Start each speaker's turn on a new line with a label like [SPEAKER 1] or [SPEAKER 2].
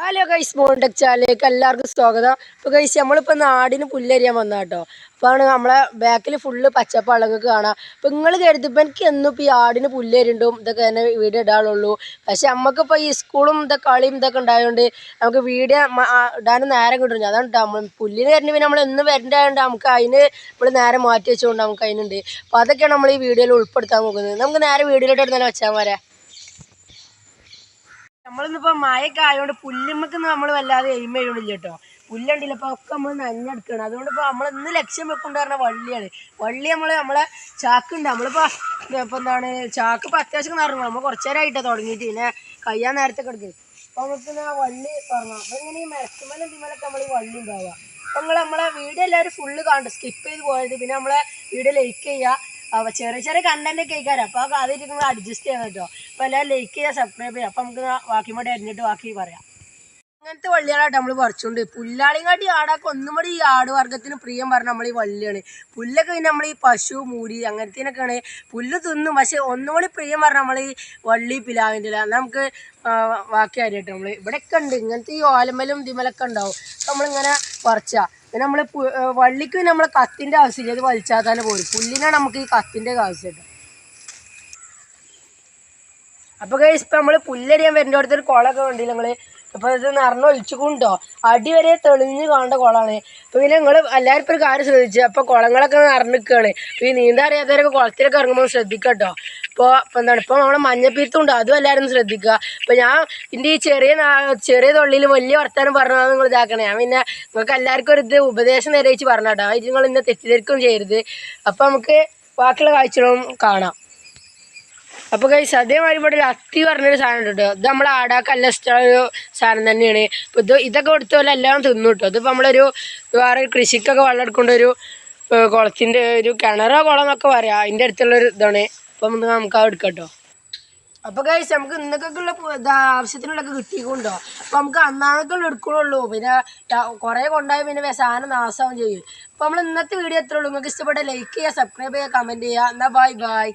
[SPEAKER 1] Hello guys, മോൺടെക് ചാനലിലേക്ക് എല്ലാവർക്കും സ്വാഗതം. ഇപ്പോൾ ഗൈസ് നമ്മളിപ്പോൾ നാടിന് പുല്ലരിയാൻ വന്ന കേട്ടോ. അപ്പോൾ നമ്മളെ ബാക്കിൽ ഫുള്ള് പച്ചപ്പ് അളകൊക്കെ കാണാം. അപ്പോൾ നിങ്ങൾ കരുതിപ്പോൾ എനിക്ക് എന്നും ഇപ്പോൾ ഈ ആടിന് പുല്ലരിണ്ടും ഇതൊക്കെ തന്നെ വീഡിയോ ഇടാനുള്ളൂ. പക്ഷെ നമുക്കിപ്പോൾ ഈ സ്കൂളും ഇതൊക്കെ കളിയും ഇതൊക്കെ ഉണ്ടായതുകൊണ്ട് നമുക്ക് വീഡിയോ ഇടാനും നേരം കിട്ടുന്നു. അതാണ് നമ്മൾ പുല്ലിന് വരുന്നത്. പിന്നെ നമ്മൾ എന്നും വരേണ്ടതുകൊണ്ട് നമുക്ക് അതിന് നമ്മൾ നേരെ മാറ്റി വെച്ചുകൊണ്ട് നമുക്ക് അതിനുണ്ട്. അപ്പോൾ അതൊക്കെയാണ് നമ്മൾ ഈ വീഡിയോയിൽ ഉൾപ്പെടുത്താൻ പോകുന്നത്. നമുക്ക് നേരെ വീഡിയോയിലോട്ട് തന്നെ വെച്ചാൽ വരാം. നമ്മളിന്നിപ്പോൾ മഴയൊക്കെ ആയതുകൊണ്ട് പുല്ലുമ്മക്ക് നമ്മൾ വല്ലാതെ എയിം ചെയ്യണില്ല കേട്ടോ. പുല്ലുണ്ടല്ലോ ഇപ്പോൾ ഒക്കെ നമ്മൾ നനഞ്ഞെടുക്കണം. അതുകൊണ്ട് ഇപ്പോൾ നമ്മൾ ഇന്ന് ലക്ഷ്യം വെക്കൊണ്ട് പറഞ്ഞാൽ വള്ളിയാണ്. വള്ളി നമ്മളെ ചാക്കുണ്ട്. നമ്മളിപ്പോൾ എന്താണ് ചാക്ക് ഇപ്പോൾ അത്യാവശ്യം നിറഞ്ഞു. നമ്മൾ കുറച്ച് നേരമായിട്ടാണ് തുടങ്ങിയിട്ട് പിന്നെ കഴിയാൻ നേരത്തെ കിടക്കും. അപ്പോൾ നമുക്ക് ആ വള്ളി പറഞ്ഞു. അപ്പോൾ ഇങ്ങനെ ഈ മെസ്റ്റുമലും ഇതിമലൊക്കെ നമ്മൾ ഈ വള്ളി ഉണ്ടാവുക. അപ്പോൾ നമ്മളെ വീഡിയോ എല്ലാവരും ഫുള്ള് കാണും, സ്കിപ്പ് ചെയ്ത് പോയത്. പിന്നെ നമ്മളെ വീഡിയോ ലൈക്ക് ചെയ്യുക. ചെറിയ ചെറിയ കണ്ടന്റ് ഒക്കെ കഴിക്കാറ്. അപ്പോൾ ആ കാര്യം നിങ്ങൾ അഡ്ജസ്റ്റ് ചെയ്യാൻ കേട്ടോ. അപ്പോൾ എല്ലാവരും ലൈക്ക് ചെയ്യുക, സബ്സ്ക്രൈബ് ചെയ്യുക. അപ്പോൾ നമുക്ക് ബാക്കി കൂടെ അരിഞ്ഞിട്ട് ബാക്കി പറയാം. അങ്ങനത്തെ വള്ളികളായിട്ട് നമ്മൾ പറിച്ചുകൊണ്ട് പുല്ലാളിങ്ങാട്ടി ആടാക്കി ഒന്നും കൂടി ഈ ആട് വർഗ്ഗത്തിന് പ്രിയം പറഞ്ഞാൽ നമ്മൾ ഈ വള്ളിയാണ്. പുല്ലൊക്കെ പിന്നെ നമ്മൾ ഈ പശു മൂരി അങ്ങനത്തേനൊക്കെയാണ് പുല്ല് തിന്നും. പക്ഷെ ഒന്നും കൂടി പ്രിയം പറഞ്ഞാൽ നമ്മൾ ഈ വള്ളി പിലാവിൻ്റെ നമുക്ക് ബാക്കി അറിയട്ടെ. നമ്മൾ ഇവിടെയൊക്കെ ഉണ്ട് ഇങ്ങനത്തെ ഈ ഓലമലും ഇതിമലൊക്കെ ഉണ്ടാവും. നമ്മളിങ്ങനെ പറിച്ചാൽ പിന്നെ നമ്മൾ വള്ളിക്ക് പിന്നെ നമ്മളെ കത്തിൻ്റെ ആവശ്യമില്ല. ഇത് വലിച്ചാൽ തന്നെ പോരും. പുല്ലിനാണ് നമുക്ക് ഈ കത്തിൻ്റെ ആവശ്യം. അപ്പോൾ ഗൈസ് ഇപ്പം നമ്മൾ പുല്ലരിയാൻ വരുന്ന അടുത്തൊരു കുളമൊക്കെ കണ്ടില്ല നിങ്ങൾ. അപ്പോൾ ഇത് നിറഞ്ഞൊലിച്ചുകൊണ്ടോ അടി വരെ തെളിഞ്ഞ് കാണേണ്ട കുളമാണ്. അപ്പോൾ പിന്നെ നിങ്ങൾ എല്ലാവരും ഇപ്പോൾ ഒരു കാര്യം ശ്രദ്ധിച്ചു. അപ്പോൾ കുളങ്ങളൊക്കെ നിറഞ്ഞിരിക്കുകയാണ്. അപ്പോൾ ഈ നീന്താൻ അറിയാത്തവരൊക്കെ കുളത്തിലൊക്കെ ഇറങ്ങുമ്പോൾ ശ്രദ്ധിക്കുക കേട്ടോ. ഇപ്പോൾ എന്താണ് ഇപ്പോൾ നമ്മളെ മഞ്ഞപ്പീത്തുണ്ടോ അതും എല്ലാവരും ശ്രദ്ധിക്കുക. അപ്പോൾ ഞാൻ എൻ്റെ ഈ ചെറിയ തൊള്ളിയിൽ വലിയ വർത്താനം പറഞ്ഞാൽ നിങ്ങൾ ഇതാക്കണേ. ഞാൻ പിന്നെ നിങ്ങൾക്ക് എല്ലാവർക്കും ഒരു ഉപദേശം നിരയിച്ച് പറഞ്ഞാട്ടോ. ഇത് നിങ്ങൾ ഇന്ന് തെറ്റിദ്ധരിക്കുകയും ചെയ്യരുത്. അപ്പോൾ നമുക്ക് ബാക്കിയുള്ള കാഴ്ചകളും കാണാം. അപ്പോൾ ഗൈസ് അതേമാതിരി ഇവിടെ ഒരു അത്തി പറഞ്ഞൊരു സാധനം ഉണ്ട് കേട്ടോ. ഇത് നമ്മളെ ആടാക്കല്ല ഇഷ്ടമുള്ളൊരു സാധനം തന്നെയാണ്. ഇപ്പോൾ ഇതൊക്കെ കൊടുത്ത പോലെ എല്ലാം തിന്നു കേട്ടോ. ഇതിപ്പോൾ നമ്മളൊരു വേറെ കൃഷിക്കൊക്കെ വെള്ളം എടുക്കേണ്ട ഒരു കുളത്തിൻ്റെ ഒരു കിണറോ കുളം എന്നൊക്കെ പറയാം. അതിൻ്റെ അടുത്തുള്ളൊരു ഇതാണ്. അപ്പം നമുക്ക് അത് എടുക്കാം കേട്ടോ. അപ്പോൾ ഗൈസ് നമുക്ക് ഇന്നൊക്കെയുള്ള ആവശ്യത്തിനുള്ളൊക്കെ കിട്ടിക്കൊണ്ടോ. അപ്പോൾ നമുക്ക് അന്നാന്നൊക്കെ എടുക്കണുള്ളൂ. പിന്നെ കുറേ കൊണ്ടുപോയി പിന്നെ സാധനം നാശമാവും ചെയ്യും. അപ്പോൾ നമ്മൾ ഇന്നത്തെ വീഡിയോ എത്ര ഉള്ളൂ. നിങ്ങൾക്ക് ഇഷ്ടപ്പെട്ട ലൈക്ക് ചെയ്യുക, സബ്സ്ക്രൈബ് ചെയ്യുക, കമൻറ്റ് ചെയ്യുക. എന്നാൽ ബൈ.